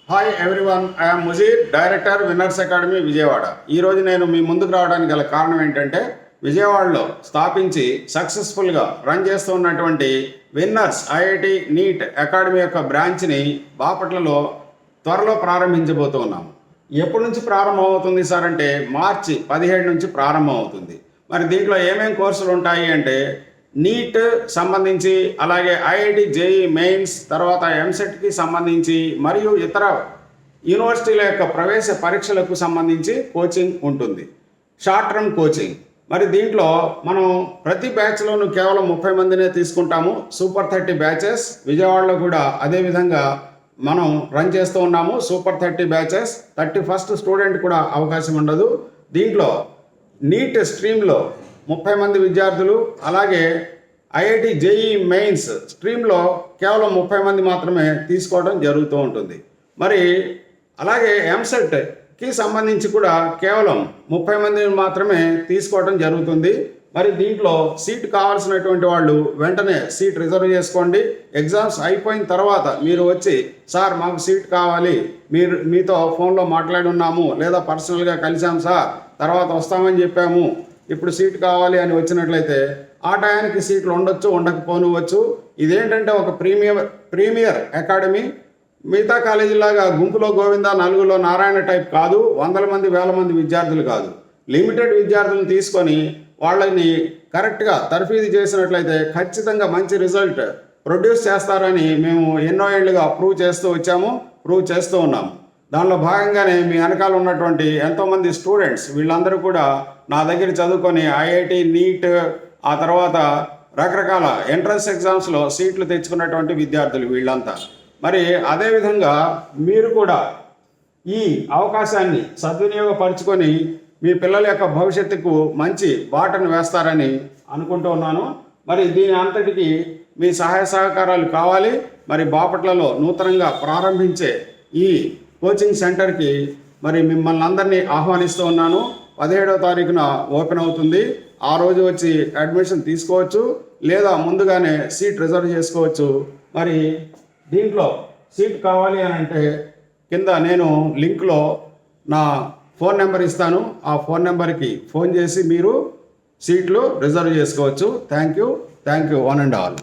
Hi everyone, I'm Mujeer, director winners academy Vijayawada. ఈరోజు నేను మీ ముందుకు రావడానికి గల కారణం ఏంటంటే, విజయవాడలో స్థాపించి సక్సెస్ఫుల్గా రన్ చేస్తూ ఉన్నటువంటి విన్నర్స్ ఐఐటి నీట్ అకాడమీ యొక్క బ్రాంచ్ని బాపట్లలో త్వరలో ప్రారంభించబోతూ ఉన్నాము. ఎప్పటి నుంచి ప్రారంభం అవుతుంది సార్ అంటే, మార్చి 17 నుంచి ప్రారంభం అవుతుంది. మరి దీంట్లో ఏమేమి కోర్సులు ఉంటాయి అంటే, నీట్ సంబంధించి, అలాగే ఐఐటి జేఈ మెయిన్స్, తర్వాత ఎంసెట్కి సంబంధించి మరియు ఇతర యూనివర్సిటీల యొక్క ప్రవేశ పరీక్షలకు సంబంధించి కోచింగ్ ఉంటుంది, షార్ట్ టర్మ్ కోచింగ్. మరి దీంట్లో మనం ప్రతి బ్యాచ్లోనూ కేవలం 30 మందినే తీసుకుంటాము. సూపర్ 30 బ్యాచెస్ విజయవాడలో కూడా అదేవిధంగా మనం రన్ చేస్తూ ఉన్నాము. సూపర్ 30 బ్యాచెస్, 31st స్టూడెంట్ కూడా అవకాశం ఉండదు. దీంట్లో నీట్ స్ట్రీమ్లో 30 మంది విద్యార్థులు, అలాగే ఐఐటి జేఈ మెయిన్స్ స్ట్రీమ్లో కేవలం 30 మంది మాత్రమే తీసుకోవడం జరుగుతూ ఉంటుంది. మరి అలాగే ఎంసెట్కి సంబంధించి కూడా కేవలం 30 మందిని మాత్రమే తీసుకోవడం జరుగుతుంది. మరి దీంట్లో సీట్ కావాల్సినటువంటి వాళ్ళు వెంటనే సీట్ రిజర్వ్ చేసుకోండి. ఎగ్జామ్స్ అయిపోయిన తర్వాత మీరు వచ్చి, సార్ మాకు సీట్ కావాలి, మీతో ఫోన్లో మాట్లాడి ఉన్నాము లేదా పర్సనల్గా కలిసాం సార్, తర్వాత వస్తామని చెప్పాము, ఇప్పుడు సీట్ కావాలి అని వచ్చినట్లయితే ఆ టయానికి సీట్లు ఉండొచ్చు, ఉండకపోనివచ్చు. ఇదేంటంటే ఒక ప్రీమియర్ అకాడమీ. మిగతా కాలేజీలాగా గుంపులో గోవింద, నలుగులో నారాయణ టైప్ కాదు. వందల మంది, వేల మంది విద్యార్థులు కాదు. లిమిటెడ్ విద్యార్థులను తీసుకొని వాళ్ళని కరెక్ట్గా తర్ఫీదు చేసినట్లయితే ఖచ్చితంగా మంచి రిజల్ట్ ప్రొడ్యూస్ చేస్తారని మేము ఎన్నో ఏళ్ళుగా ప్రూవ్ చేస్తూ వచ్చాము, ప్రూవ్ చేస్తూ ఉన్నాము. దానిలో భాగంగానే మీ వెనకాల ఉన్నటువంటి ఎంతోమంది స్టూడెంట్స్ వీళ్ళందరూ కూడా నా దగ్గర చదువుకొని ఐఐటి నీట్, ఆ తర్వాత రకరకాల ఎంట్రన్స్ ఎగ్జామ్స్లో సీట్లు తెచ్చుకున్నటువంటి విద్యార్థులు వీళ్ళంతా. మరి అదేవిధంగా మీరు కూడా ఈ అవకాశాన్ని సద్వినియోగపరుచుకొని మీ పిల్లల యొక్క భవిష్యత్తుకు మంచి బాటను వేస్తారని అనుకుంటూ ఉన్నాను. మరి దీని అంతటికి మీ సహాయ సహకారాలు కావాలి. మరి బాపట్లలో నూతనంగా ప్రారంభించే ఈ కోచింగ్ సెంటర్కి మరి మిమ్మల్ని అందరినీ ఆహ్వానిస్తూ ఉన్నాను. 17వ తారీఖున ఓపెన్ అవుతుంది. ఆ రోజు వచ్చి అడ్మిషన్ తీసుకోవచ్చు, లేదా ముందుగానే సీట్ రిజర్వ్ చేసుకోవచ్చు. మరి దీంట్లో సీట్ కావాలి అని అంటే కింద నేను లింక్లో నా ఫోన్ నెంబర్ ఇస్తాను. ఆ ఫోన్ నెంబర్కి ఫోన్ చేసి మీరు సీట్లు రిజర్వ్ చేసుకోవచ్చు. Thank you one and all.